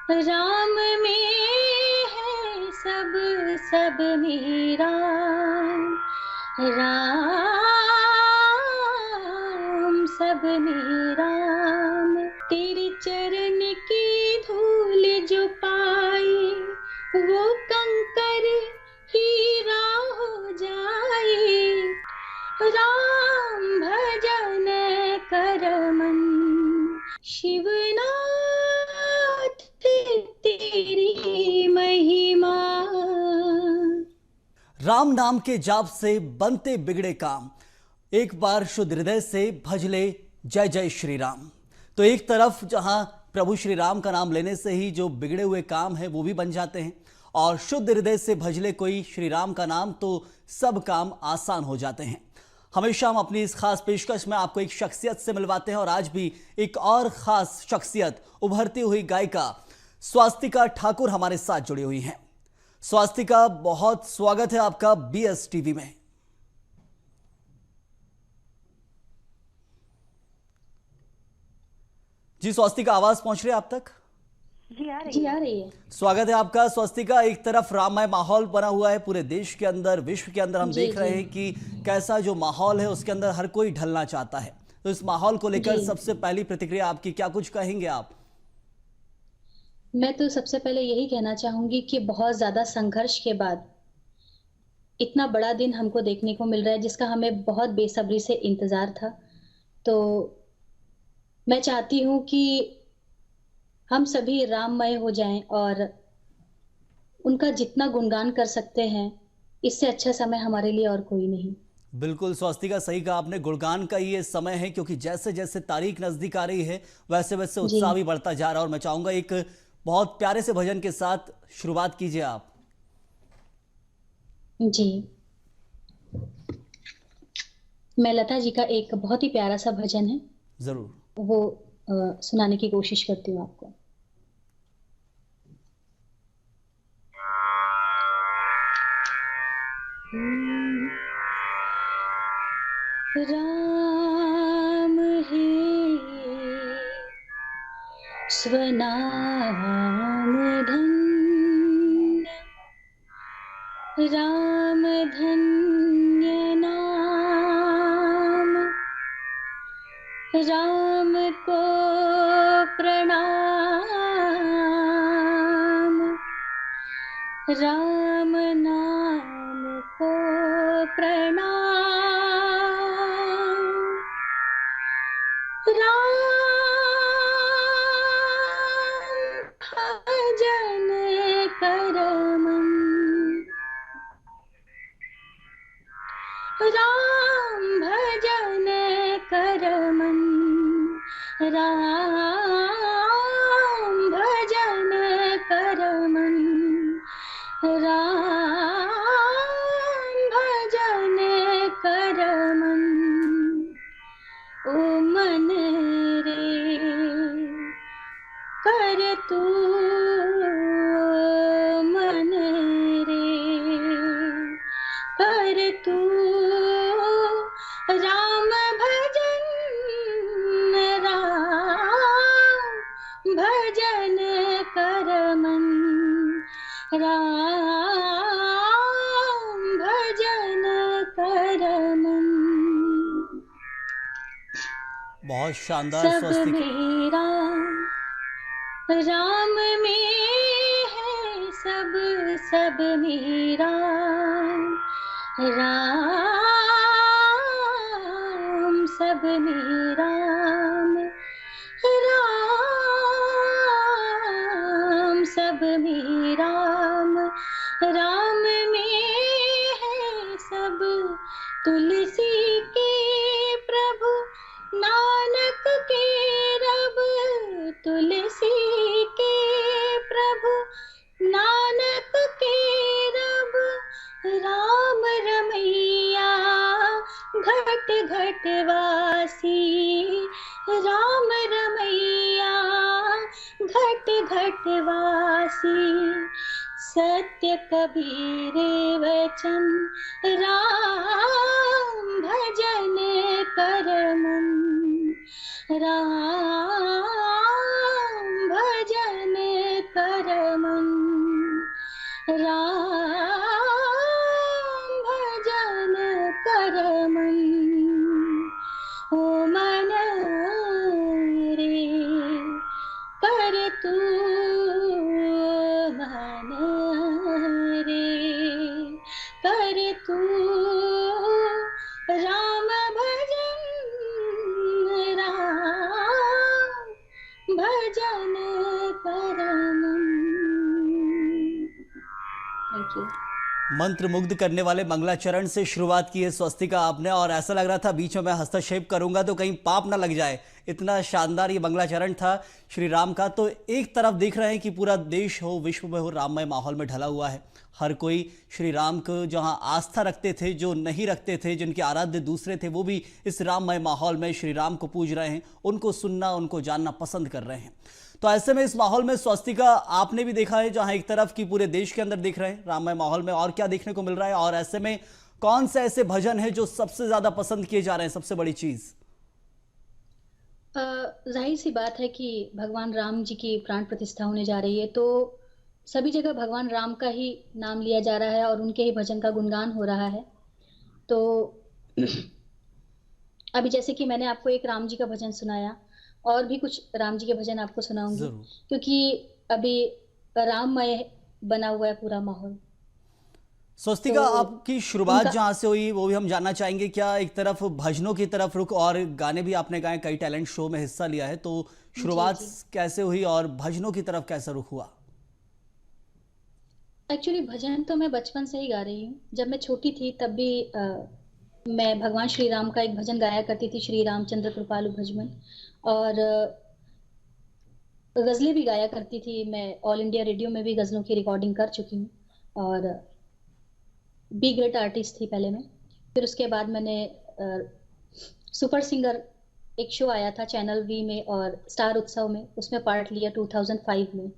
राम में है सब सब मेरा राम सब मेरा। तेरे चरण की धूल जो पाए वो कंकर हीरा हो जाए। राम भजन कर मन शिवनाथ तेरी महिमा। राम नाम के जाप से बनते बिगड़े काम, एक बार शुद्ध हृदय से भज ले जय जय श्री राम। तो एक तरफ जहां प्रभु श्री राम का नाम लेने से ही जो बिगड़े हुए काम है वो भी बन जाते हैं, और शुद्ध हृदय से भज ले कोई श्री राम का नाम तो सब काम आसान हो जाते हैं। हमेशा हम अपनी इस खास पेशकश में आपको एक शख्सियत से मिलवाते हैं, और आज भी एक और खास शख्सियत उभरती हुई गायिका स्वास्तिका ठाकुर हमारे साथ जुड़ी हुई हैं। स्वास्तिका, बहुत स्वागत है आपका बीएस टीवी में। जी स्वास्तिका, आवाज पहुंच रही है आप तक? जी आ रही है। स्वागत है आपका स्वास्तिका। एक तरफ राममय माहौल बना हुआ है पूरे देश के अंदर, विश्व के अंदर हम देख रहे हैं कि कैसा जो माहौल है उसके अंदर हर कोई ढलना चाहता है। तो इस माहौल को लेकर सबसे पहली प्रतिक्रिया आपकी, क्या कुछ कहेंगे आप? मैं तो सबसे पहले यही कहना चाहूंगी कि बहुत ज्यादा संघर्ष के बाद इतना बड़ा दिन हमको देखने को मिल रहा है, जिसका हमें बहुत बेसब्री से इंतजार था। तो मैं चाहती हूँ कि हम सभी राममय हो जाएं और उनका जितना गुणगान कर सकते हैं, इससे अच्छा समय हमारे लिए और कोई नहीं। बिल्कुल स्वास्तिका, सही कहा आपने, गुणगान का ये समय है, क्योंकि जैसे जैसे तारीख नजदीक आ रही है वैसे वैसे उत्साह भी बढ़ता जा रहा है। और मैं चाहूंगा एक बहुत प्यारे से भजन के साथ शुरुआत कीजिए आप। जी, मैं लता जी का एक बहुत ही प्यारा सा भजन है, जरूर वो सुनाने की कोशिश करती हूँ आपको। राम है स्वनाम धन्य, राम धन्य नाम। राम को प्रणाम, राम नाम को प्रणाम। राम भजन कर मन, राम भजन कर मन। राम भजन कर मन, राम भजन कर मन। ओ मन रे कर तू, मन रे कर तू राम भजन। राम भजन कर मन, राम भजन कर मन। बहुत शानदार सब स्वास्तिका। मेरा राम में है सब सब मेरा राम सब मेरा। राम सब मेरा, राम में है सब। तुलसी के प्रभु नानक के रब, तुलसी के प्रभु नानक के रब। राम रमैया घट घट वासी, राम रमैया घट घट वासी। सत्य कबीर वचन, राम भजन कर मन, राम भजन कर राम भजन कर मन, ओ मन रे कर तू मन रे कर तू राम भजन, राम भजन कर मन। Thank you. मंत्र मुग्ध करने वाले मंगलाचरण से शुरुआत की है स्वस्तिका आपने, और ऐसा लग रहा था बीच में मैं हस्तक्षेप करूंगा तो कहीं पाप ना लग जाए, इतना शानदार ये मंगलाचरण था श्री राम का। तो एक तरफ देख रहे हैं कि पूरा देश हो, विश्व में हो, राममय माहौल में ढला हुआ है। हर कोई श्री राम को जहां आस्था रखते थे, जो नहीं रखते थे, जिनके आराध्य दूसरे थे, वो भी इस राममय माहौल में श्री राम को पूज रहे हैं, उनको सुनना, उनको जानना पसंद कर रहे हैं। तो ऐसे में इस माहौल में स्वस्तिका आपने भी देखा है, जहां एक तरफ की पूरे देश के अंदर देख रहे हैं राममय माहौल में, और क्या देखने को मिल रहा है, और ऐसे में कौन से ऐसे भजन हैं जो सबसे ज्यादा पसंद किए जा रहे हैं, सबसे बड़ी चीज? जाहिर सी बात है कि भगवान राम जी की प्राण प्रतिष्ठा होने जा रही है, तो सभी जगह भगवान राम का ही नाम लिया जा रहा है और उनके ही भजन का गुणगान हो रहा है। तो अभी जैसे कि मैंने आपको एक राम जी का भजन सुनाया, और भी कुछ राम जी के भजन आपको सुनाऊंगी, जरूर। क्योंकि अभी राममय बना हुआ है पूरा माहौल। स्वस्तिका, तो आपकी शुरुआत उनका जहां से हुई वो भी हम जानना चाहेंगे। क्या एक तरफ भजनों की तरफ रुख, और गाने भी आपने गाए, कई टैलेंट शो में हिस्सा लिया है, तो जी शुरुआत जी कैसे हुई और भजनों की तरफ कैसा रुख हुआ? एक्चुअली भजन तो मैं बचपन से ही गा रही हूँ। जब मैं छोटी थी तब भी मैं भगवान श्री राम का एक भजन गाया करती थी, श्री रामचंद्र कृपालु भजमन। और गज़लें भी गाया करती थी। मैं ऑल इंडिया रेडियो में भी गज़लों की रिकॉर्डिंग कर चुकी हूँ, और बी ग्रेट आर्टिस्ट थी पहले मैं। फिर उसके बाद मैंने सुपर सिंगर एक शो आया था चैनल वी में और स्टार उत्सव में, उसमें पार्ट लिया 2005 में।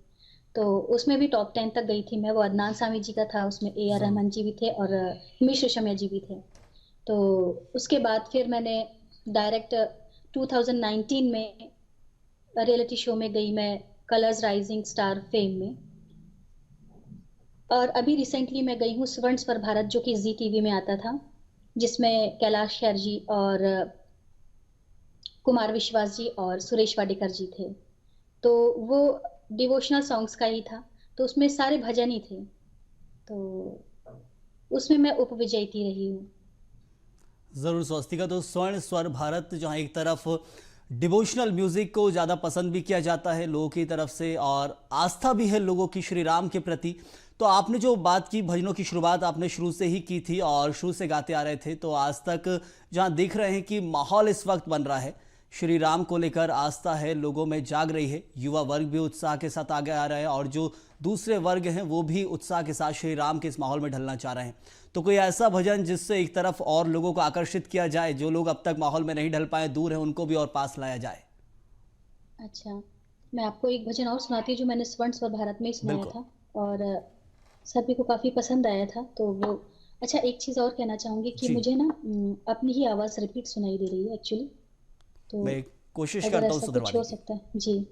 तो उसमें भी टॉप 10 तक गई थी मैं। वो अदनान सामी जी का था, उसमें ए आर जरूर। रहमान जी भी थे और हिमेश रेशमिया जी भी थे। तो उसके बाद फिर मैंने डायरेक्ट 2019 में रियलिटी शो में गई मैं, कलर्स राइजिंग स्टार फेम में। और अभी रिसेंटली मैं गई हूँ स्वर्ण स्वर भारत, जो कि जी टीवी में आता था, जिसमें कैलाश खेर जी और कुमार विश्वास जी और सुरेश वाडेकर जी थे। तो वो डिवोशनल सॉन्ग्स का ही था, तो उसमें सारे भजन ही थे। तो उसमें मैं उपविजेती रही हूँ। जरूर स्वस्तिका, तो स्वर्ण स्वर भारत जहां एक तरफ डिवोशनल म्यूजिक को ज़्यादा पसंद भी किया जाता है लोगों की तरफ से, और आस्था भी है लोगों की श्री राम के प्रति। तो आपने जो बात की, भजनों की शुरुआत आपने शुरू से ही की थी और शुरू से गाते आ रहे थे, तो आज तक जहां देख रहे हैं कि माहौल इस वक्त बन रहा है, श्री राम को लेकर आस्था है लोगों में, जाग रही है, युवा वर्ग भी उत्साह के साथ आगे आ रहा है, और जो दूसरे वर्ग हैं वो भी उत्साह के साथ श्री राम के इस माहौल में ढलना चाह रहे हैं। तो कोई ऐसा भजन जिससे एक तरफ और लोगों को आकर्षित किया जाए, जो लोग अब तक माहौल में नहीं ढल पाए, दूर हैं, उनको भी और पास लाया जाए? अच्छा, मैं आपको एक भजन और सुनाती हूँ जो मैंने स्वर्ण स्वर भारत में ही सुनाया बिल्कुल। था, और सभी को काफी पसंद आया था। तो वो, अच्छा एक चीज और कहना चाहूंगी कि जी, मुझे ना अपनी ही आवाज रिपीट सुनाई दे रही है एक्चुअली। तो मैं कोशिश अगर करता हूँ ऐसा कुछ सुधरवाने हो की। सकता है जी।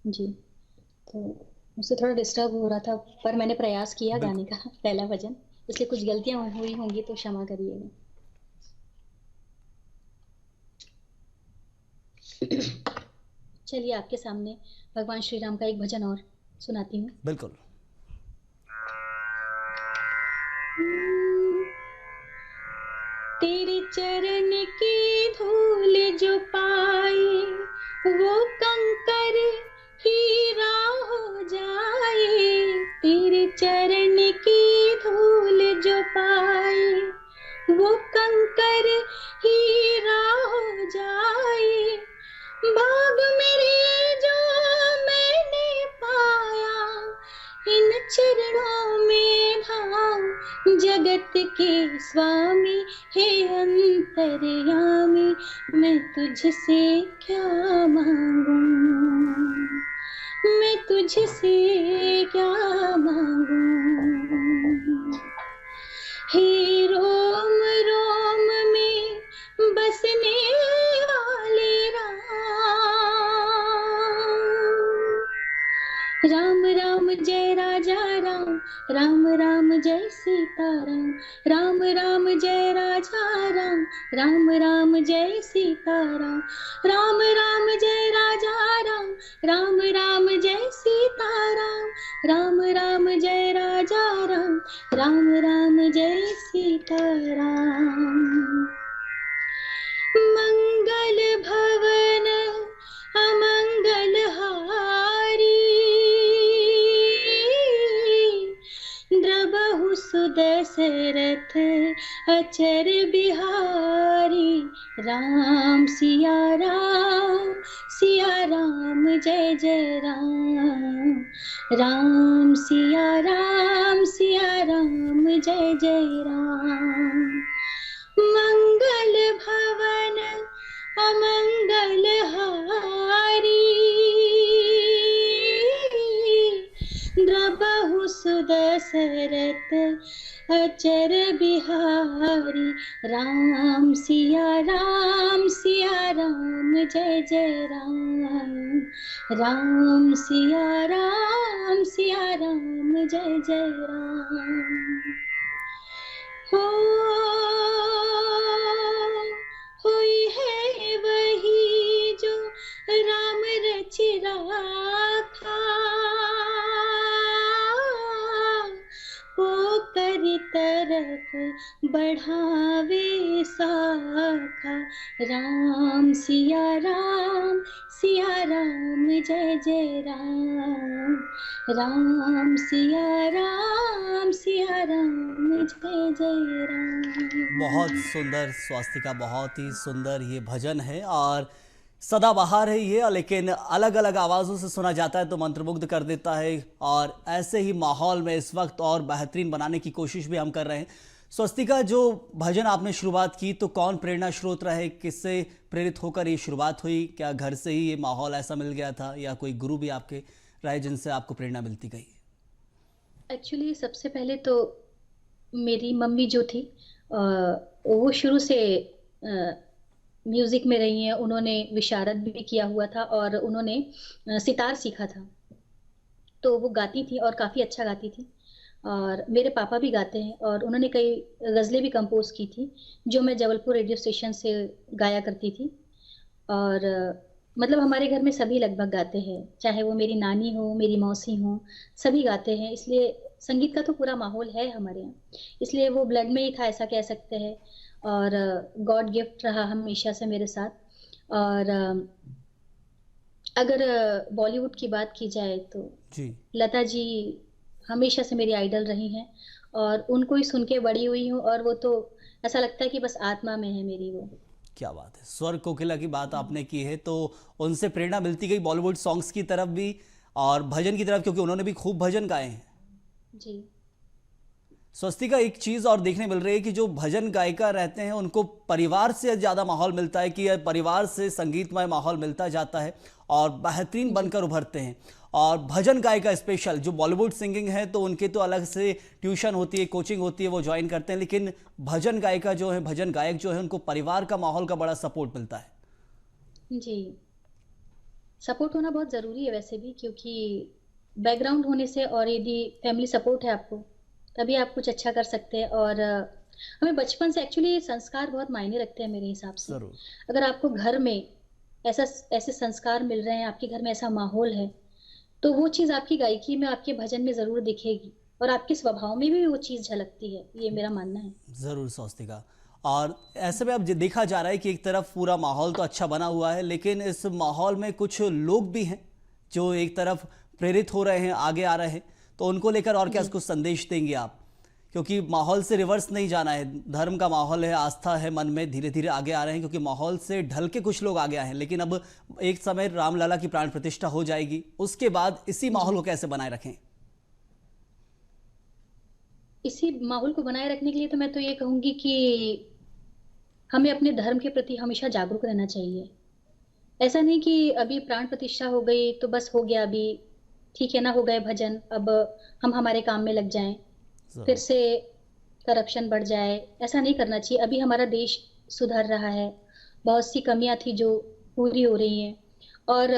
जी। तो मुझसे थोड़ा डिस्टर्ब हो रहा था, पर मैंने प्रयास किया गाने बिल्कुल। का पहला भजन, इसलिए कुछ गलतियां हुई होंगी तो क्षमा करिएगा। चलिए आपके सामने भगवान श्री राम का एक भजन और सुनाती हूँ। बिल्कुल। तेरे चरण की धूल जो पाए, वो कंकर हीरा हो जाए। तेरे चरण की धूल जो पाए, वो कंकर हीरा हो जाए। भाग मेरे जो मैंने पाया, इन चरणों में भाव जगत के स्वामी हे अंतर्यामी, मैं तुझसे क्या मांगू, मैं तुझसे क्या मांगू। हे रोम रोम में बसने वाले राम, राम राम जय राजा राम, राम राम जय सीताराम, राम राम जय राजा राम, राम राम जय सीताराम, राम राम जय राजा राम, राम राम जय सीताराम, राम राम जय राजा राम, राम राम जय सीताराम। मंगल भवन अमंगल हारी, द्रबहु सुदशरथ अचर बिहारी, राम सिया राम, सिया राम जय जय राम, राम सिया राम, सिया राम जय जय राम। मंगल भवन अमंगल हारी, द्रबहु सुदशरथ अचर बिहारी, राम सिया राम, सिया राम जय जय राम, राम सिया राम, सिया राम जय जय राम। हो हुई है वही जो राम रच राखा, वो कर तरफ बढ़ावे साखा, राम सिया राम, सिया राम जय जय राम, राम सिया राम, सिया राम जय जय राम। बहुत सुंदर स्वास्तिका, बहुत ही सुंदर ये भजन है और सदाबहार है ये, लेकिन अलग अलग आवाज़ों से सुना जाता है तो मंत्रमुग्ध कर देता है। और ऐसे ही माहौल में इस वक्त और बेहतरीन बनाने की कोशिश भी हम कर रहे हैं। स्वास्तिका, जो भजन आपने शुरुआत की तो कौन प्रेरणा स्रोत रहे, किससे प्रेरित होकर ये शुरुआत हुई? क्या घर से ही ये माहौल ऐसा मिल गया था या कोई गुरु भी आपके रहे जिनसे आपको प्रेरणा मिलती गई? एक्चुअली सबसे पहले तो मेरी मम्मी जो थी वो शुरू से म्यूजिक में रही हैं। उन्होंने विशारद भी किया हुआ था और उन्होंने सितार सीखा था, तो वो गाती थी और काफ़ी अच्छा गाती थी। और मेरे पापा भी गाते हैं और उन्होंने कई गज़लें भी कंपोज़ की थी, जो मैं जबलपुर रेडियो स्टेशन से गाया करती थी। और मतलब हमारे घर में सभी लगभग गाते हैं, चाहे वो मेरी नानी हो, मेरी मौसी हो, सभी गाते हैं। इसलिए संगीत का तो पूरा माहौल है हमारे यहाँ, इसलिए वो ब्लड में ही था, ऐसा कह सकते हैं। और गॉड गिफ्ट रहा हमेशा से मेरे साथ। और अगर बॉलीवुड की बात की जाए तो जी, लता जी हमेशा से मेरी आइडल रही हैं और उनको ही सुन के बड़ी हुई हूँ। और वो तो ऐसा लगता है कि बस आत्मा में है मेरी वो। क्या बात है। स्वर कोकिला की बात आपने की है तो उनसे प्रेरणा मिलती गई बॉलीवुड सॉन्ग्स की तरफ भी और भजन की तरफ, क्योंकि उन्होंने भी खूब भजन गाए हैं। जी। स्वस्तिका, एक चीज़ और देखने मिल रही है कि जो भजन गायिका रहते हैं उनको परिवार से ज़्यादा माहौल मिलता है, कि परिवार से संगीतमय माहौल मिलता जाता है और बेहतरीन बनकर उभरते हैं। और भजन गायिका स्पेशल जो बॉलीवुड सिंगिंग है तो उनके तो अलग से ट्यूशन होती है, कोचिंग होती है, वो ज्वाइन करते हैं, लेकिन भजन गायिका जो है, भजन गायक जो है, उनको परिवार का माहौल का बड़ा सपोर्ट मिलता है। जी, सपोर्ट होना बहुत ज़रूरी है वैसे भी, क्योंकि बैकग्राउंड होने से और यदि फैमिली सपोर्ट है आपको, तभी आप कुछ अच्छा कर सकते हैं। और हमें बचपन से एक्चुअली संस्कार बहुत मायने रखते हैं मेरे हिसाब से। जरूर। अगर आपको घर में ऐसे संस्कार मिल रहे हैं, आपके घर में ऐसा माहौल है, तो वो चीज़ आपकी गायकी में, आपके भजन में ज़रूर दिखेगी और आपके स्वभाव में भी वो चीज़ झलकती है, ये मेरा मानना है। ज़रूर स्वस्तिका। और ऐसे में अब देखा जा रहा है कि एक तरफ पूरा माहौल तो अच्छा बना हुआ है, लेकिन इस माहौल में कुछ लोग भी हैं जो एक तरफ प्रेरित हो रहे हैं, आगे आ रहे हैं, तो उनको लेकर और क्या जी। कुछ संदेश देंगे आप? क्योंकि माहौल से रिवर्स नहीं जाना है, धर्म का माहौल है, आस्था है मन में, धीरे धीरे आगे आ रहे हैं, क्योंकि माहौल से ढल के कुछ लोग आगे आए हैं। लेकिन अब एक समय रामलला की प्राण प्रतिष्ठा हो जाएगी, उसके बाद इसी माहौल को कैसे बनाए रखें? इसी माहौल को बनाए रखने के लिए तो मैं तो ये कहूँगी कि हमें अपने धर्म के प्रति हमेशा जागरूक रहना चाहिए। ऐसा नहीं कि अभी प्राण प्रतिष्ठा हो गई तो बस हो गया, अभी ठीक है ना, हो गए भजन, अब हम हमारे काम में लग जाएं, फिर जरूर। से करप्शन बढ़ जाए। ऐसा नहीं करना चाहिए। अभी हमारा देश सुधर रहा है, बहुत सी कमियां थी जो पूरी हो रही हैं। और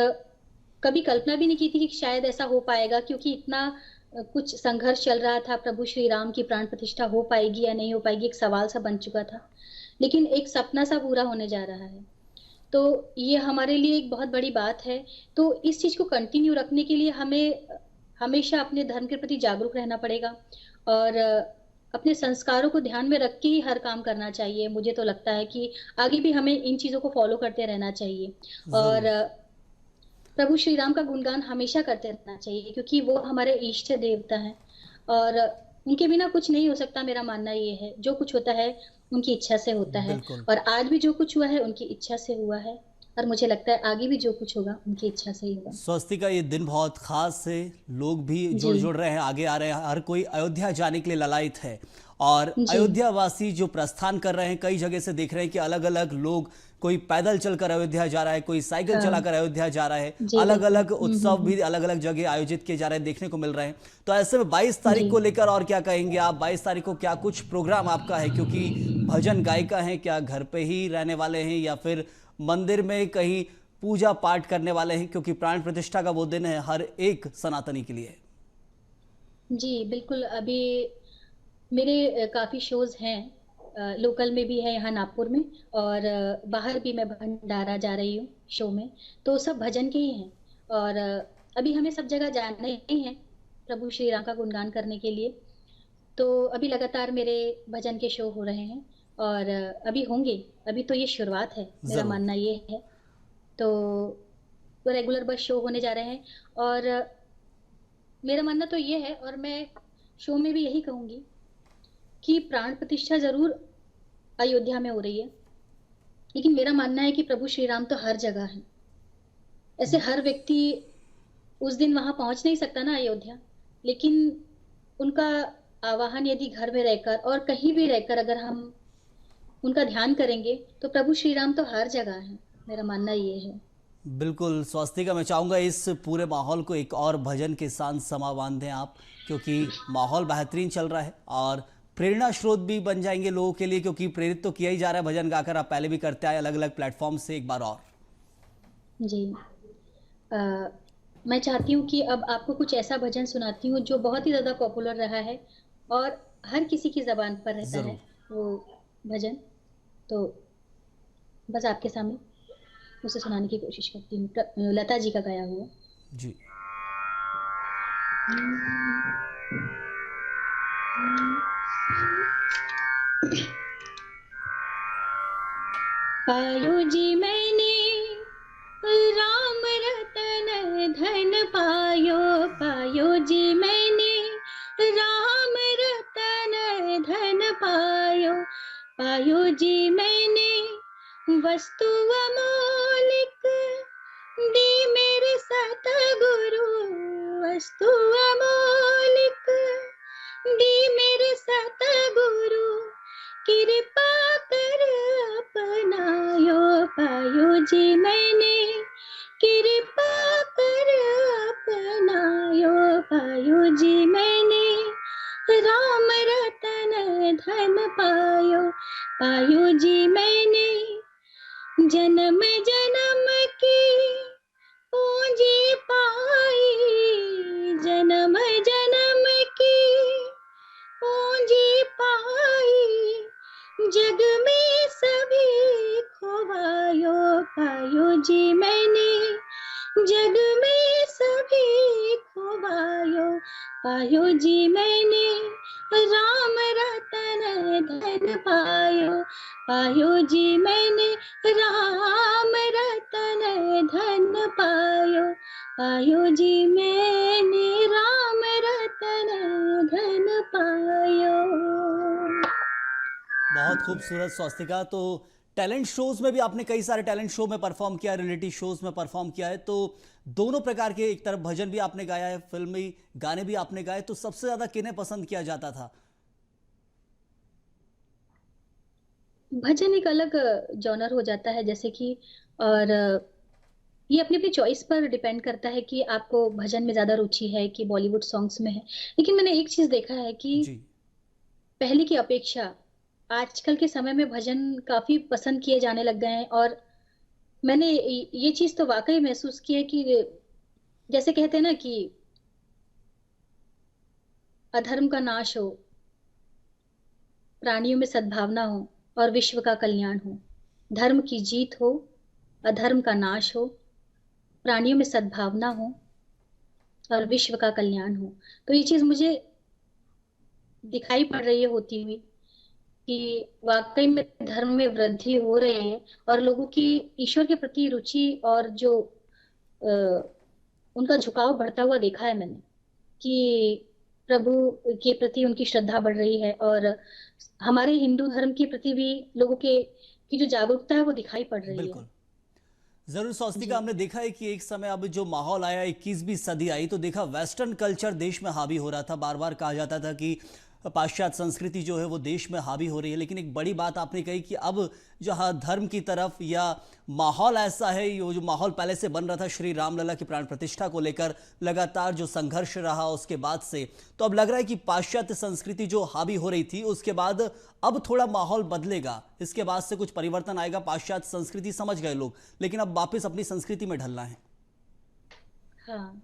कभी कल्पना भी नहीं की थी कि शायद ऐसा हो पाएगा, क्योंकि इतना कुछ संघर्ष चल रहा था, प्रभु श्री राम की प्राण प्रतिष्ठा हो पाएगी या नहीं हो पाएगी, एक सवाल सा बन चुका था। लेकिन एक सपना सा पूरा होने जा रहा है। तो ये हमारे लिए एक बहुत बड़ी बात है। तो इस चीज़ को कंटिन्यू रखने के लिए हमें हमेशा अपने धर्म के प्रति जागरूक रहना पड़ेगा और अपने संस्कारों को ध्यान में रख के ही हर काम करना चाहिए। मुझे तो लगता है कि आगे भी हमें इन चीज़ों को फ़ॉलो करते रहना चाहिए और जरूर। प्रभु श्री राम का गुणगान हमेशा करते रहना चाहिए क्योंकि वो हमारे इष्ट देवता हैं और उनके बिना कुछ नहीं हो सकता। मेरा मानना ये है, जो कुछ होता है उनकी इच्छा से होता है बिल्कुल। और आज भी जो कुछ हुआ है उनकी इच्छा से हुआ है और मुझे लगता है आगे भी जो कुछ होगा उनकी इच्छा से ही होगा। स्वस्ति का ये दिन बहुत खास है, लोग भी जी, जुड़ रहे हैं, आगे आ रहे हैं, हर कोई अयोध्या जाने के लिए ललायत है। और जी, अयोध्या वासी जो प्रस्थान कर रहे हैं, कई जगह से देख रहे हैं कि अलग अलग लोग, कोई पैदल चलकर अयोध्या जा रहा है, कोई साइकिल हाँ, चलाकर अयोध्या जा रहा है, जी, अलग बिल्कुल। अलग उत्सव भी अलग अलग जगह आयोजित किए जा रहे हैं, देखने को मिल रहे हैं। तो ऐसे में 22 जी। तारीख को लेकर और क्या कहेंगे आप? 22 तारीख को क्या कुछ प्रोग्राम आपका है, क्योंकि भजन गायिका हैं, क्या घर पे ही रहने वाले हैं या फिर मंदिर में कहीं पूजा पाठ करने वाले हैं, क्योंकि प्राण प्रतिष्ठा का वो दिन है हर एक सनातनी के लिए। जी, बिल्कुल, अभी मेरे काफ़ी शोज़ हैं लोकल में भी है यहाँ नागपुर में और बाहर भी मैं भंडारा जा रही हूँ शो में, तो सब भजन के ही हैं और अभी हमें सब जगह जाना ही है, प्रभु श्री राम का गुणगान करने के लिए। तो अभी लगातार मेरे भजन के शो हो रहे हैं और अभी होंगे, अभी तो ये शुरुआत है, मेरा जरूर। मानना ये है। तो रेगुलर बस शो होने जा रहे हैं और मेरा मानना तो ये है और मैं शो में भी यही कहूँगी कि प्राण प्रतिष्ठा ज़रूर अयोध्या में हो रही है, लेकिन मेरा मानना है कि प्रभु श्री राम तो हर जगह हैं। ऐसे हर व्यक्ति उस दिन वहाँ पहुँच नहीं सकता ना अयोध्या, लेकिन उनका आवाहन यदि घर में रहकर और कहीं भी रहकर अगर हम उनका ध्यान करेंगे, तो प्रभु श्री राम तो हर जगह हैं। मेरा मानना ये है। बिल्कुल स्वास्तिका, मैं चाहूँगा इस पूरे माहौल को एक और भजन के साथ समा बांधें आप, क्योंकि माहौल बेहतरीन चल रहा है और प्रेरणा स्रोत भी बन जाएंगे लोगों के लिए, क्योंकि प्रेरित तो किया ही जा रहा है भजन गाकर, आप पहले भी करते आए अलग अलग प्लेटफॉर्म से। एक बार और जी। अ, मैं चाहती हूँ कि अब आपको कुछ ऐसा भजन सुनाती हूँ जो बहुत ही ज़्यादा पॉपुलर रहा है और हर किसी की ज़बान पर रहता है जरूर। वो भजन। तो बस आपके सामने उसे सुनाने की कोशिश करती हूँ। लता जी का गाया हुआ। जी। पायो जी मैंने राम रतन धन पायो, पायो जी मैंने राम रतन धन पायो, पायो जी मैंने वस्तु अमोलिक दी मेरे सतगुरु, वस्तु अमोलिक दी मेरे सतगुरु, कृपा कर अपनायो, पायो जी मैंने कृपा कर अपनायो, पायो जी मैंने राम रतन धन पायो, पायो जी मैंने जन्म जन्म की पूंजी पाई, जन्म जन्म की पूंजी पाई, जग में सभी खोवायो, पायो जी मैंने जग में सभी खोवायो, पायो जी मैंने राम रतन धन पायो, पायो जी मैंने राम रतन धन पायो, पायो जी मैंने राम रतन धन पायो। बहुत खूबसूरत स्वास्तिका। तो टैलेंट शोज में भी आपने कई सारे टैलेंट शो में परफॉर्म किया, रियलिटी शोज में परफॉर्म किया है, तो दोनों प्रकार के, एक तरफ भजन भी आपने गाया है, फिल्मी गाने भी आपने गाए, तो सबसे ज्यादा किन्हें पसंद किया जाता था? भजन एक अलग जॉनर हो जाता है जैसे कि और ये अपनी अपनी चॉइस पर डिपेंड करता है कि आपको भजन में ज्यादा रुचि है कि बॉलीवुड सॉन्ग्स में है। लेकिन मैंने एक चीज देखा है कि जी। पहले की अपेक्षा आजकल के समय में भजन काफी पसंद किए जाने लग गए हैं और मैंने ये चीज तो वाकई महसूस की है कि जैसे कहते हैं ना कि अधर्म का नाश हो, प्राणियों में सद्भावना हो और विश्व का कल्याण हो। धर्म की जीत हो, अधर्म का नाश हो, प्राणियों में सद्भावना हो और विश्व का कल्याण हो। तो ये चीज मुझे दिखाई पड़ रही है होती हुई कि वाकई में धर्म में वृद्धि हो रही है और लोगों की ईश्वर के प्रति रुचि और जो अ, उनका झुकाव बढ़ता हुआ देखा है मैंने कि प्रभु के प्रति उनकी श्रद्धा बढ़ रही है और हमारे हिंदू धर्म के प्रति भी लोगों के की जो जागरूकता है वो दिखाई पड़ रही है। बिल्कुल। जरूर स्वस्तिका, जी। हमने देखा है कि एक समय अब जो माहौल आया, 21वीं सदी आई तो देखा वेस्टर्न कल्चर देश में हावी हो रहा था। बार बार कहा जाता था कि पाश्चात्य संस्कृति जो है वो देश में हावी हो रही है, लेकिन एक बड़ी बात आपने कही कि अब जहां धर्म की तरफ या माहौल ऐसा है, ये जो माहौल पहले से बन रहा था श्री रामलला की प्राण प्रतिष्ठा को लेकर लगातार जो संघर्ष रहा उसके बाद से, तो अब लग रहा है कि पाश्चात्य संस्कृति जो हावी हो रही थी उसके बाद अब थोड़ा माहौल बदलेगा, इसके बाद से कुछ परिवर्तन आएगा। पाश्चात्य संस्कृति समझ गए लोग, लेकिन अब वापस अपनी संस्कृति में ढलना है। हाँ,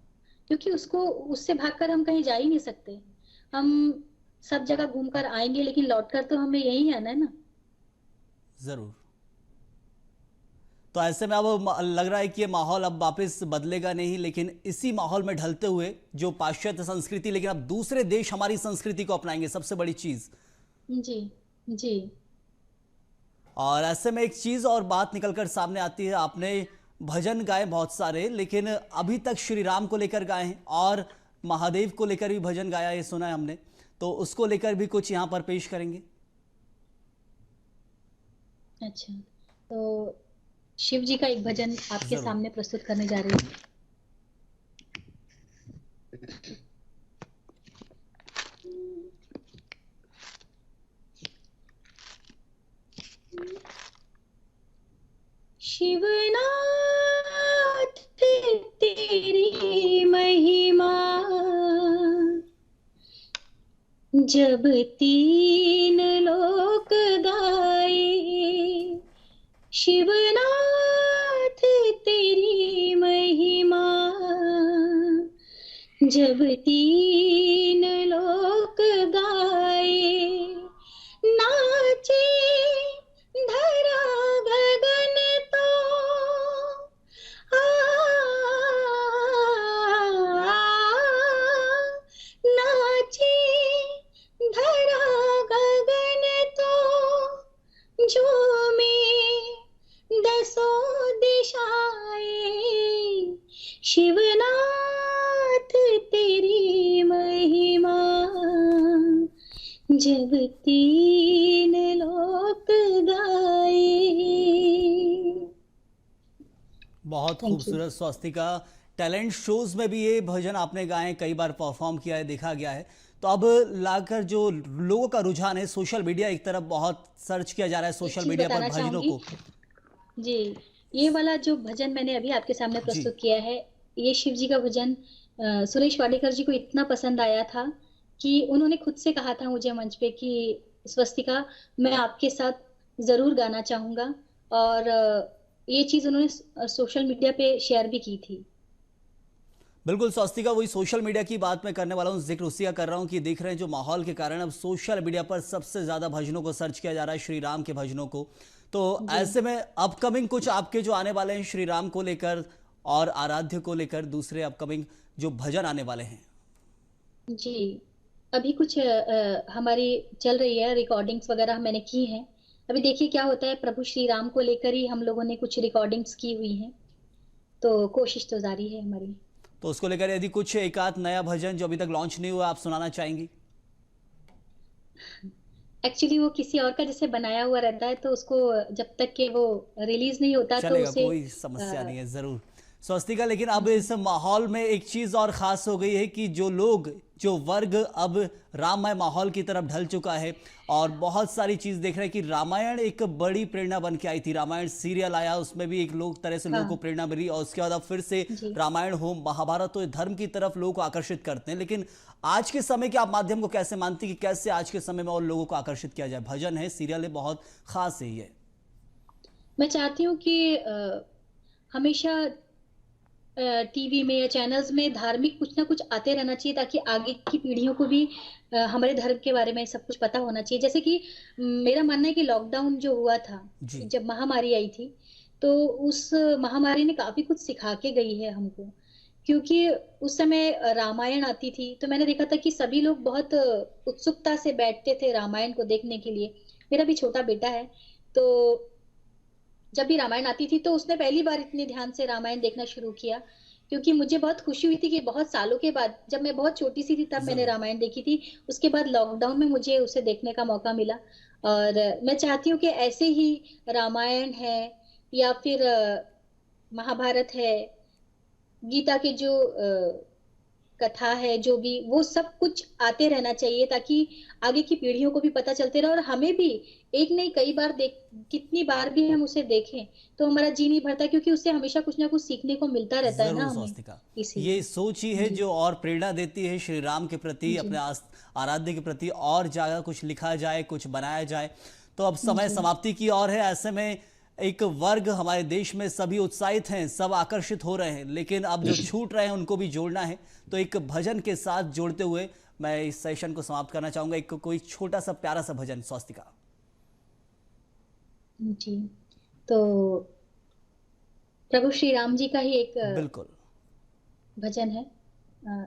क्योंकि उसको उससे भागकर हम कहीं जा ही नहीं सकते। हम सब जगह घूमकर आएंगे लेकिन लौटकर तो हमें यही आना है ना। जरूर। तो ऐसे में अब लग रहा है कि ये माहौल अब वापस बदलेगा नहीं, लेकिन इसी माहौल में ढलते हुए जो पाश्चात्य संस्कृति, लेकिन अब दूसरे देश हमारी संस्कृति को अपनाएंगे, सबसे बड़ी चीज। जी। जी। और ऐसे में एक चीज और बात निकलकर सामने आती है, आपने भजन गाए बहुत सारे, लेकिन अभी तक श्री राम को लेकर गाए हैं और महादेव को लेकर भी भजन गाया, ये सुना है हमने, तो उसको लेकर भी कुछ यहाँ पर पेश करेंगे। अच्छा, तो शिव जी का एक भजन आपके जरूर। सामने प्रस्तुत करने जा रही हूँ। शिवनाथ तेरी महिमा जब तीन लोक गाए, शिवनाथ तेरी महिमा जब तीन लोक गाए, नाचे धरा गगन तो आ, नाचे धरा गगन तो झूमे दसों दिशाएं, शिवनाथ तेरी महिमा जब तीन लोक गाए। बहुत थैंक यू। खूबसूरत स्वस्तिका। टैलेंट शोज में भी ये भजन आपने गाए, कई बार परफॉर्म किया है, देखा गया है। तो अब लाकर जो लोगों का रुझान है, सोशल मीडिया एक तरफ बहुत सर्च किया जा रहा है एक सोशल चीज मीडिया पर बताना भजनों चाहूंगी। को। जी, ये वाला जो भजन मैंने अभी आपके सामने जी। प्रस्तुत किया है, ये शिव जी का भजन सुरेश वाडेकर जी को इतना पसंद आया था कि उन्होंने खुद से कहा था मुझे मंच पे कि स्वस्तिका, मैं आपके साथ जरूर गाना चाहूंगा। और ये चीज उन्होंने सोशल मीडिया पे शेयर भी की थी। बिल्कुल स्वस्तिका, वही सोशल मीडिया की बात मैं करने वाला हूँ, जिक्र उसी का कर रहा हूँ कि देख रहे हैं जो माहौल के कारण अब सोशल मीडिया पर सबसे ज्यादा भजनों को सर्च किया जा रहा है, श्री राम के भजनों को। तो जी। ऐसे में अपकमिंग कुछ आपके जो आने वाले हैं श्री राम को लेकर और आराध्य को लेकर, दूसरे अपकमिंग जो भजन आने वाले हैं। जी, अभी कुछ हमारी चल रही है, रिकॉर्डिंग्स वगैरह मैंने की हैं। अभी देखिए क्या होता है, प्रभु श्री राम को लेकर ही हम लोगों ने कुछ रिकॉर्डिंग्स की हुई हैं, तो कोशिश तो जारी है हमारी। तो उसको लेकर यदि कुछ एक आध नया भजन जो अभी तक लॉन्च नहीं हुआ आप सुनाना चाहेंगी? एक्चुअली वो किसी और का जैसे बनाया हुआ रहता है, तो उसको जब तक कि वो रिलीज नहीं होता तो चलेगा, उसे कोई समस्या अ, नहीं है, जरूर। स्वस्तिका, लेकिन अब इस माहौल में एक चीज और खास हो गई है कि जो लोग, जो वर्ग अब राममय माहौल की तरफ ढल चुका है और बहुत सारी चीज देख रहे हैं कि रामायण एक बड़ी प्रेरणा बन के आई थी। रामायण सीरियल आया, उसमें भी एक लोग तरह से लोगों को हाँ। प्रेरणा मिली और उसके बाद अब फिर से जी। रामायण हो, महाभारत, तो ये धर्म की तरफ लोगों को आकर्षित करते हैं। लेकिन आज के समय के आप माध्यम को कैसे मानती कि कैसे आज के समय में और लोगों को आकर्षित किया जाए? भजन है, सीरियल है, बहुत खास है ये। मैं चाहती हूँ कि हमेशा टीवी में या चैनल्स में धार्मिक कुछ ना कुछ आते रहना चाहिए, ताकि आगे की पीढ़ियों को भी हमारे धर्म के बारे में सब कुछ पता होना चाहिए। जैसे कि मेरा मानना है कि लॉकडाउन जो हुआ था, जी। जब महामारी आई थी, तो उस महामारी ने काफ़ी कुछ सिखा के गई है हमको। क्योंकि उस समय रामायण आती थी, तो मैंने देखा था कि सभी लोग बहुत उत्सुकता से बैठते थे रामायण को देखने के लिए। मेरा भी छोटा बेटा है, तो जब भी रामायण आती थी, तो उसने पहली बार इतने ध्यान से रामायण देखना शुरू किया, क्योंकि मुझे बहुत खुशी हुई थी कि बहुत सालों के बाद, जब मैं बहुत छोटी-सी थी तब मैंने ज़रूर। रामायण देखी थी। उसके बाद लॉकडाउन में मुझे उसे देखने का मौका मिला, और मैं चाहती हूँ कि ऐसे ही रामायण है या फिर महाभारत है, गीता के जो कथा है, जो भी, वो सब कुछ आते रहना चाहिए, ताकि आगे की पीढ़ियों को भी पता चलते रहे, और हमें भी एक नहीं कई बार देख कितनी बार भी हम उसे देखें, तो हमारा जी नहीं भरता, क्योंकि उससे हमेशा कुछ ना कुछ सीखने को मिलता रहता है ना ज़रूर हमें, स्वास्तिका। ये इसीलिए। सोच ही है जी, जो और प्रेरणा देती है श्री राम के प्रति, जी, अपने आराध्य के प्रति और ज़्यादा कुछ लिखा जाए, कुछ बनाया जाए। तो अब समय जी, समाप्ति की ओर है। ऐसे में एक वर्ग हमारे देश में सभी उत्साहित हैं, सब आकर्षित हो रहे हैं, लेकिन अब जो छूट रहे हैं उनको भी जोड़ना है। तो एक भजन के साथ जोड़ते हुए मैं इस सेशन को समाप्त करना चाहूँगा। एक कोई छोटा सा प्यारा सा भजन स्वास्तिका। जी। तो प्रभु श्री राम जी का ही एक बिल्कुल, भजन है,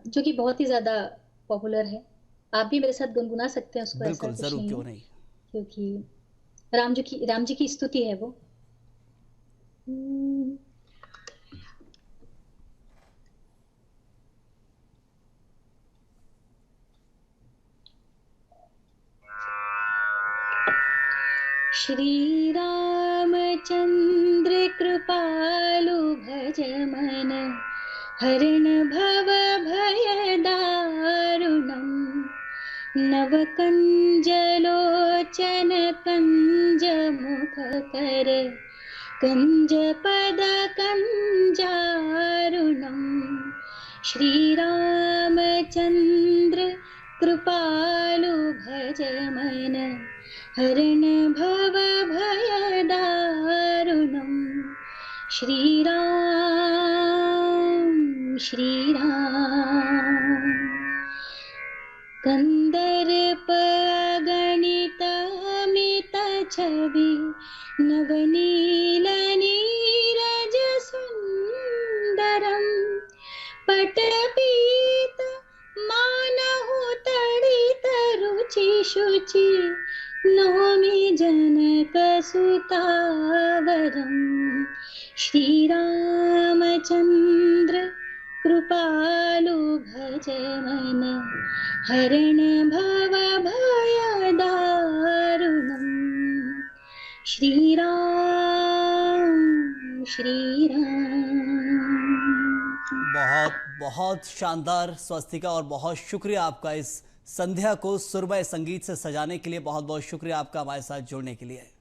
जो कि बहुत ही ज़्यादा पॉपुलर है। आप भी मेरे साथ गुनगुना सकते हैं उसको, ऐसा बिल्कुल, कुछ ज़रूर नहीं है, क्यों नहीं। क्योंकि राम जी की स्तुति है वो। हुँ। श्री रामचंद्र कृपालु भज मन, हरण भव भय दारुणम्। नव कंज लोचन कंज मुख कर, कंज पद कंजारुणम्। श्री रामचंद्र कृपालु भज मन, हरण भव भय दारुणम्। श्री राम। कंदर्प गणित अमित छवि, नवनील नीरज सुंदरम। पटपीत मानहु तड़ित रुचि शुचि, नौमि जनक सुतावरम्। श्री रामचंद्र कृपालु भज मन, हरण भव भय दारुणम्। श्री राम, श्री राम। बहुत बहुत शानदार स्वास्तिका, और बहुत शुक्रिया आपका इस संध्या को सुरमय संगीत से सजाने के लिए। बहुत बहुत शुक्रिया आपका हमारे साथ जुड़ने के लिए।